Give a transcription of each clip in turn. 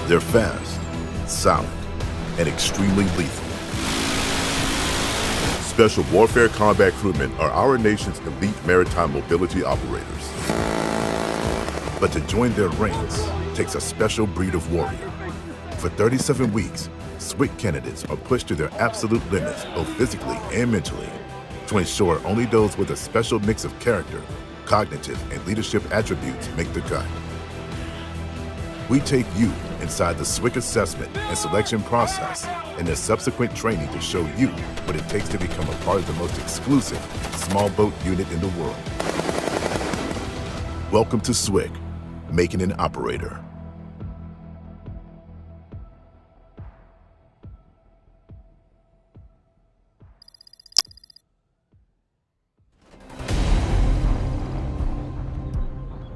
They're fast, silent, and extremely lethal. Special Warfare Combat Crewmen are our nation's elite maritime mobility operators. But to join their ranks takes a special breed of warrior. For 37 weeks, SWCC candidates are pushed to their absolute limits, both physically and mentally, to ensure only those with a special mix of character, cognitive, and leadership attributes make the cut. We take you inside the SWCC assessment and selection process and their subsequent training to show you what it takes to become a part of the most exclusive small boat unit in the world. Welcome to SWCC, making an operator.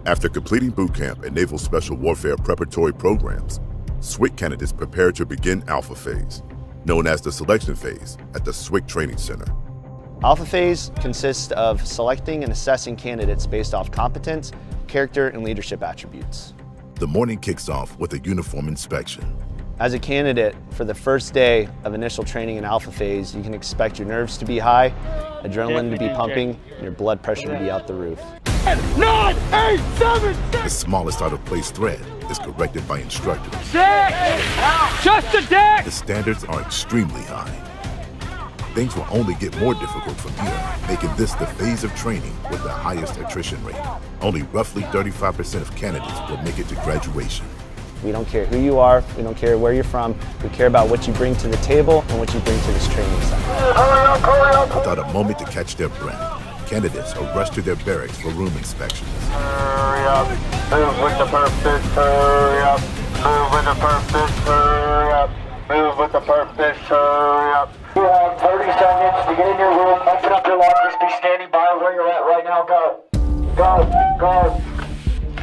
After completing boot camp and naval special warfare preparatory programs, SWCC candidates prepare to begin Alfa Phase, known as the selection phase at the SWCC Training Center. Alfa Phase consists of selecting and assessing candidates based off competence, character, and leadership attributes. The morning kicks off with a uniform inspection. As a candidate, for the first day of initial training in Alfa Phase, you can expect your nerves to be high, adrenaline to be pumping, and your blood pressure to be out the roof. 9, 8, 7, 6. The smallest out-of-place thread is corrected by instructors. 6! Just the deck! The standards are extremely high. Things will only get more difficult from here, making this the phase of training with the highest attrition rate. Only roughly 35% of candidates will make it to graduation. We don't care who you are, we don't care where you're from, we care about what you bring to the table and what you bring to this training center. Without a moment to catch their breath, candidates are rushed to their barracks for room inspections. Hurry up, move with the purpose, hurry up, move with the purpose, hurry up, move with the purpose, hurry up. You have 30 seconds to get in your room, open up your lockers, be standing by where you're at right now, go. Go, go.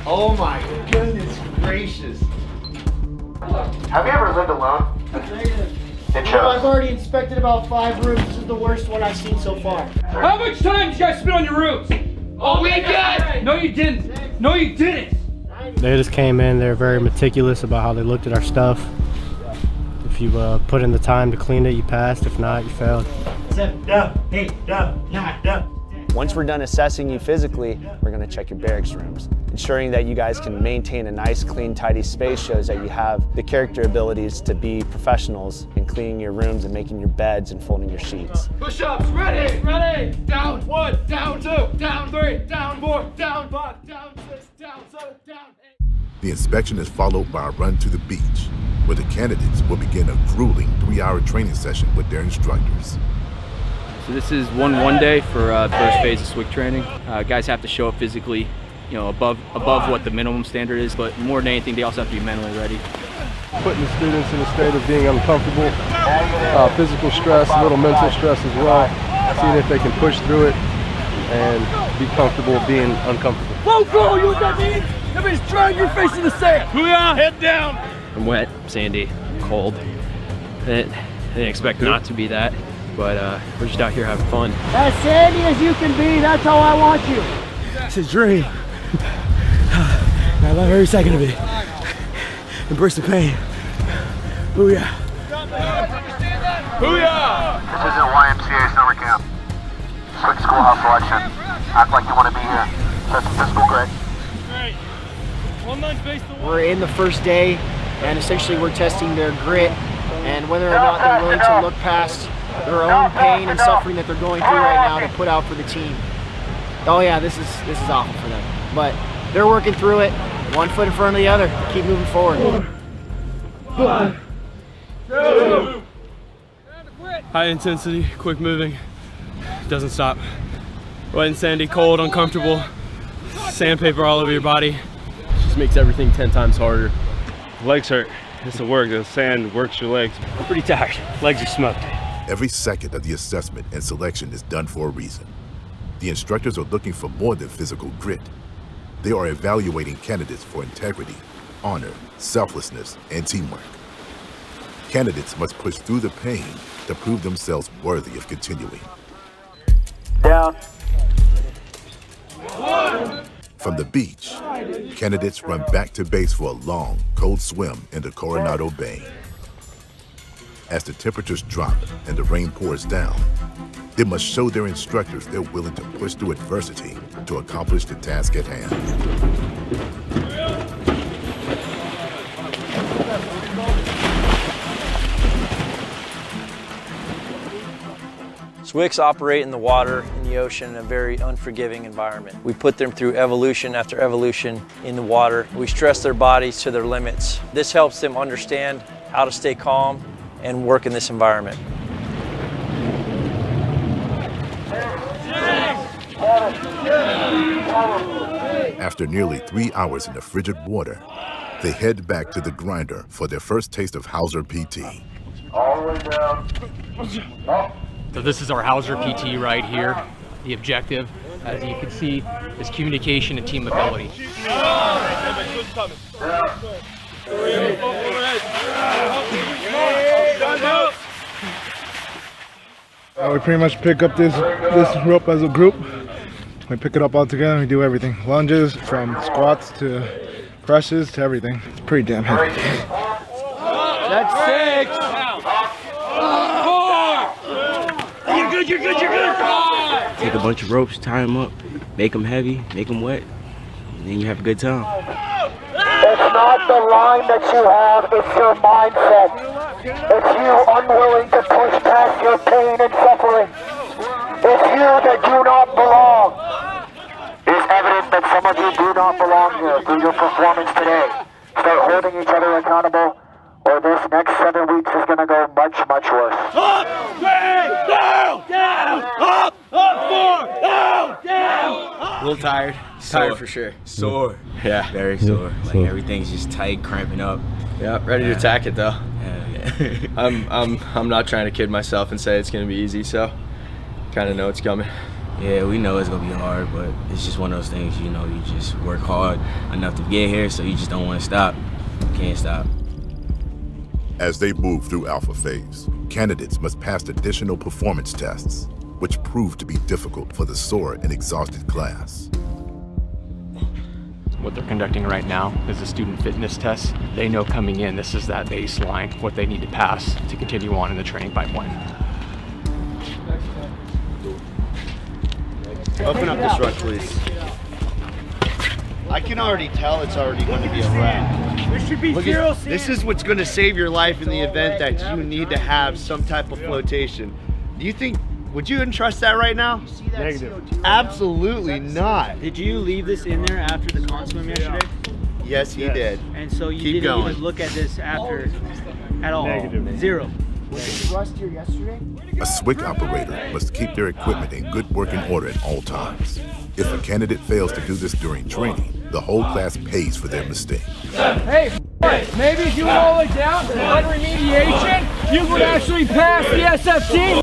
Oh my goodness gracious. Have you ever lived alone? It shows. I've already inspected about 5 rooms. This is the worst one I've seen so far. How much time did you guys spend on your rooms? A weekend! No you didn't. No you didn't. They just came in, they're very meticulous about how they looked at our stuff. If you put in the time to clean it, you passed. If not, you failed. 7 down, 8 down, 9 down. Once we're done assessing you physically, we're going to check your barracks rooms. Ensuring that you guys can maintain a nice, clean, tidy space shows that you have the character abilities to be professionals in cleaning your rooms and making your beds and folding your sheets. Push-ups, ready, ready. Down 1, down 2, down 3, down 4, down 5, down 6, down 7, down 8. The inspection is followed by a run to the beach, where the candidates will begin a grueling 3-hour training session with their instructors. So this is one day for the first phase of SWCC training. Guys have to show up physically, you know, above what the minimum standard is, but more than anything, they also have to be mentally ready. Putting the students in a state of being uncomfortable, physical stress, a little mental stress as well, seeing if they can push through it and be comfortable being uncomfortable. Whoa, bro, you know what that means? That means drag your face in the sand. Hoo-yah, head down. I'm wet, sandy, cold. I didn't expect not to be that. But we're just out here having fun. As sandy as you can be, that's how I want you. It's a dream. I love every second of it. Embrace the pain. Booyah. Booyah! This isn't YMCA summer camp. SWCC schoolhouse selection. Act like you want to be here. Set some physical grit. Great. One line face the wall. We're in the first day, and essentially we're testing their grit and whether or not they're willing to look past their own pain and suffering that they're going through right now to put out for the team. Oh yeah, this is awful for them. But they're working through it, one foot in front of the other. Keep moving forward. 1, 2. High intensity, quick moving, doesn't stop. Wet and sandy, cold, uncomfortable, sandpaper all over your body. Just makes everything 10 times harder. Legs hurt. It's the work. The sand works your legs. I'm pretty tired. Legs are smoked. Every second of the assessment and selection is done for a reason. The instructors are looking for more than physical grit. They are evaluating candidates for integrity, honor, selflessness, and teamwork. Candidates must push through the pain to prove themselves worthy of continuing. Down. 1, From the beach, candidates run back to base for a long, cold swim into Coronado Bay. As the temperatures drop and the rain pours down, they must show their instructors they're willing to push through adversity to accomplish the task at hand. SWCs operate in the water, in the ocean, in a very unforgiving environment. We put them through evolution after evolution in the water. We stress their bodies to their limits. This helps them understand how to stay calm and work in this environment. After nearly 3 hours in the frigid water, they head back to the grinder for their first taste of Hauser PT. All the way down. Up. So this is our Hauser PT right here. The objective, as you can see, is communication and team ability. We pretty much pick up this rope as a group. We pick it up all together and we do everything. Lunges, from squats to presses to everything. It's pretty damn heavy. That's 6. 4. You're good, you're good, you're good. 5. Take a bunch of ropes, tie them up, make them heavy, make them wet, and then you have a good time. It's not the line that you have, it's your mindset. It's you unwilling to push past your pain and suffering. It's you that do not belong. It's evident that some of you do not belong here through your performance today. Start holding each other accountable, or this next 7 weeks is going to go much, much worse. Up, 3, down, down, up, 4, down, down. A little tired. Tired for sure. Sore. Yeah. Very sore. Like everything's just tight, cramping up. Yeah, ready to attack it though. Yeah. I'm not trying to kid myself and say it's gonna be easy, so kind of know it's coming. Yeah, we know it's gonna be hard, but it's just one of those things, you know, you just work hard enough to get here, so you just don't want to stop. You can't stop. As they move through Alpha Phase, candidates must pass additional performance tests, which prove to be difficult for the sore and exhausted class. What they're conducting right now is a student fitness test. They know coming in, this is that baseline, what they need to pass to continue on in the training pipeline. Open up this run, please. I can already tell it's already going to be a wrap. This should be zero. This is what's going to save your life in the event that you need to have some type of flotation. Do you think, would you entrust that right now? Negative. Absolutely not. Did you leave this in there after the con swim yesterday? Yes, he did. And so you Keep didn't going. even look at this after at all? Negative. Zero. Was you rust here yesterday? A SWCC operator must keep their equipment in good working order at all times. If a candidate fails to do this during training, the whole class pays for their mistake. Hey, maybe if you would all lay down on remediation, you would actually pass the SFT.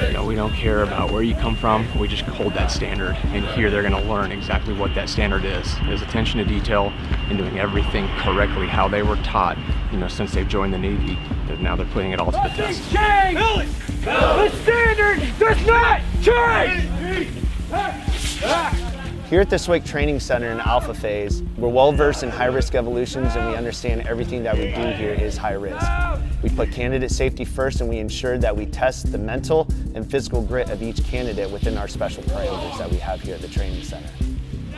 You know, we don't care about where you come from, we just hold that standard. And here they're gonna learn exactly what that standard is. There's attention to detail and doing everything correctly, how they were taught, you know, since they've joined the Navy. Now they're putting it all to the test. The standard does not change! Here at the SWCC Training Center in Alpha Phase, we're well versed in high-risk evolutions and we understand everything that we do here is high risk. We put candidate safety first and we ensure that we test the mental and physical grit of each candidate within our special parameters that we have here at the training center.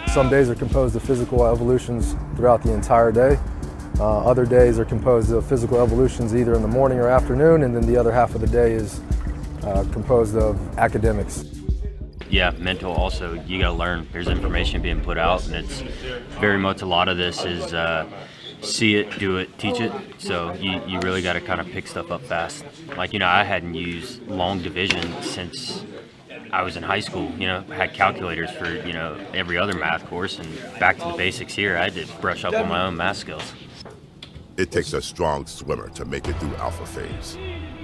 Some days are composed of physical evolutions throughout the entire day. Other days are composed of physical evolutions either in the morning or afternoon, and then the other half of the day is composed of academics. Yeah, mental also, you gotta learn. There's information being put out, and it's very much a lot of this is see it, do it, teach it. So you really gotta kind of pick stuff up fast. Like, you know, I hadn't used long division since I was in high school. You know, I had calculators for, you know, every other math course, and back to the basics here, I had to brush up on my own math skills. It takes a strong swimmer to make it through Alpha Phase.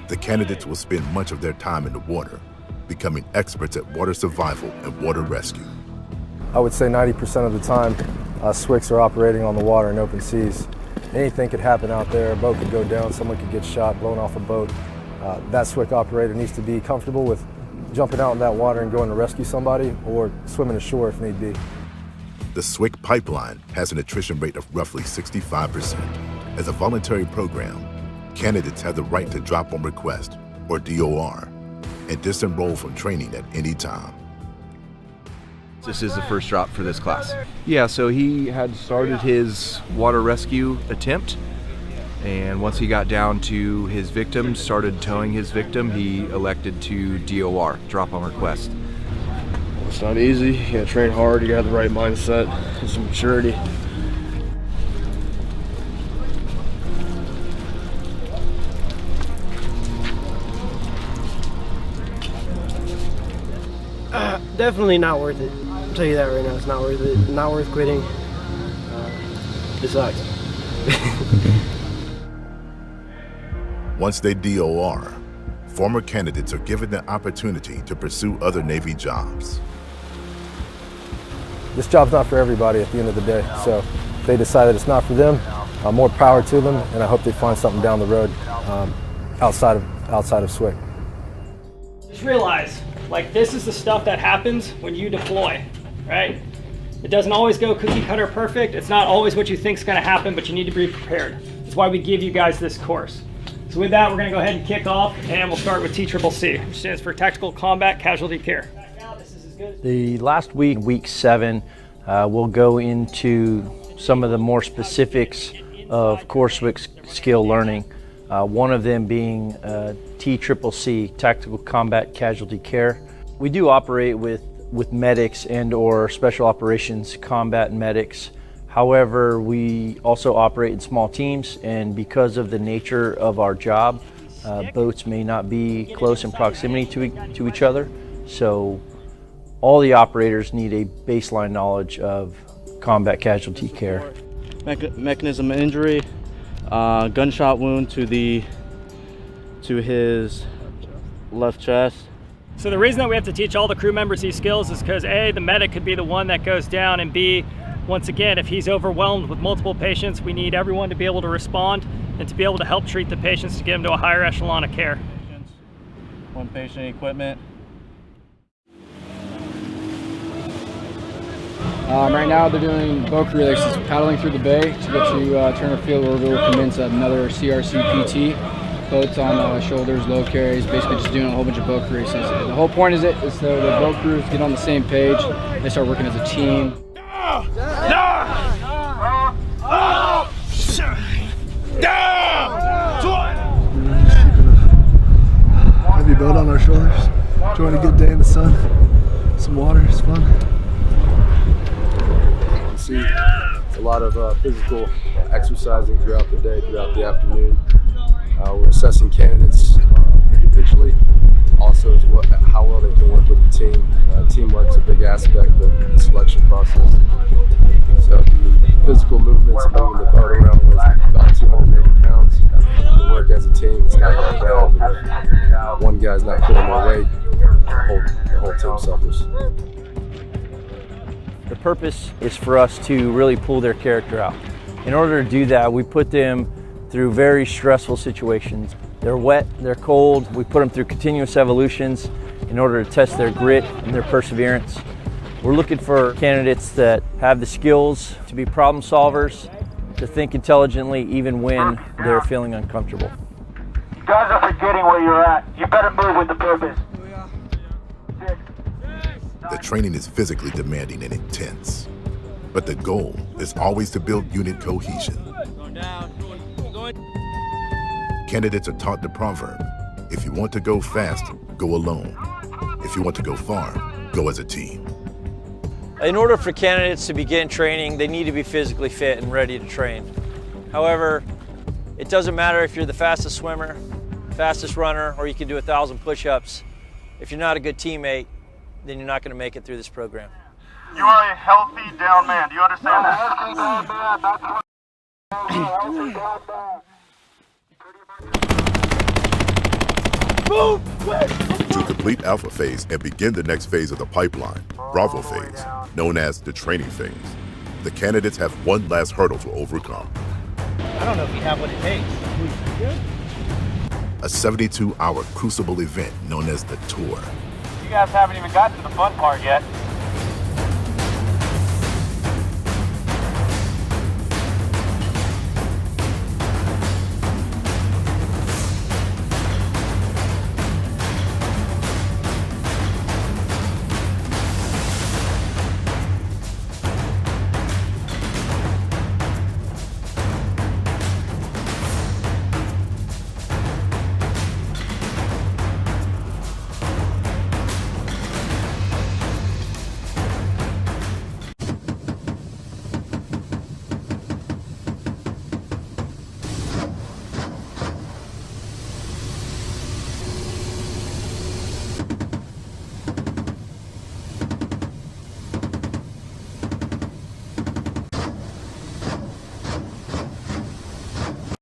The candidates will spend much of their time in the water, becoming experts at water survival and water rescue. I would say 90% of the time, SWCs are operating on the water in open seas. Anything could happen out there. A boat could go down, someone could get shot, blown off a boat. That SWCC operator needs to be comfortable with jumping out in that water and going to rescue somebody, or swimming ashore if need be. The SWCC pipeline has an attrition rate of roughly 65%. As a voluntary program, candidates have the right to drop on request, or DOR, and disenroll from training at any time. This is the first drop for this class. Yeah, so he had started his water rescue attempt, and once he got down to his victim, started towing his victim, he elected to DOR, drop on request. It's not easy. You gotta train hard, you gotta have the right mindset and some maturity. Definitely not worth it. I'll tell you that right now. It's not worth it. Not worth quitting. It sucks. Once they DOR, former candidates are given the opportunity to pursue other Navy jobs. This job's not for everybody at the end of the day, so if they decide that it's not for them, more power to them, and I hope they find something down the road outside of SWCC. Just realize, like, this is the stuff that happens when you deploy, right? It doesn't always go cookie cutter perfect. It's not always what you think is going to happen, but you need to be prepared. That's why we give you guys this course. So with that, we're going to go ahead and kick off, and we'll start with TCCC, which stands for Tactical Combat Casualty Care. The last week, week 7, we'll go into some of the more specifics of core SWCC skill learning. One of them being TCCC, Tactical Combat Casualty Care. We do operate with medics and or special operations combat medics. However, we also operate in small teams, and because of the nature of our job, boats may not be close in proximity to each other. So all the operators need a baseline knowledge of combat casualty care. Mechanism of injury, gunshot wound to his left chest. So the reason that we have to teach all the crew members these skills is because A, the medic could be the one that goes down, and B, once again, if he's overwhelmed with multiple patients, we need everyone to be able to respond and to be able to help treat the patients to get them to a higher echelon of care. One patient equipment. Right now they're doing boat crew races, paddling through the bay to get to Turner Field, where we'll commence another CRC PT. Boats on shoulders, low carries, basically just doing a whole bunch of boat crew races. The whole point is so the boat crews get on the same page, they start working as a team. Heavy boat on our shoulders, enjoying a good day in the sun, some water, it's fun. See, it's a lot of physical exercising throughout the day, throughout the afternoon. We're assessing candidates individually, also as how well they can work with the team. Teamwork's a big aspect of the selection process. So the physical movements of moving the boat around was about 280 pounds. To work as a team, it's not like that. One guy's not pulling their weight, the whole team suffers. The purpose is for us to really pull their character out. In order to do that, we put them through very stressful situations. They're wet, they're cold. We put them through continuous evolutions in order to test their grit and their perseverance. We're looking for candidates that have the skills to be problem solvers, to think intelligently even when they're feeling uncomfortable. You guys are forgetting where you're at. You better move with the purpose. The training is physically demanding and intense, but the goal is always to build unit cohesion. Candidates are taught the proverb, if you want to go fast, go alone. If you want to go far, go as a team. In order for candidates to begin training, they need to be physically fit and ready to train. However, it doesn't matter if you're the fastest swimmer, fastest runner, or you can do 1,000 push-ups. If you're not a good teammate, then you're not going to make it through this program. You are a healthy down man. Do you understand that? To complete Alpha Phase and begin the next phase of the pipeline, Bravo Phase, known as the training phase, the candidates have one last hurdle to overcome. I don't know if you have what it takes. A 72-hour crucible event known as the Tour. You guys haven't even gotten to the fun part yet.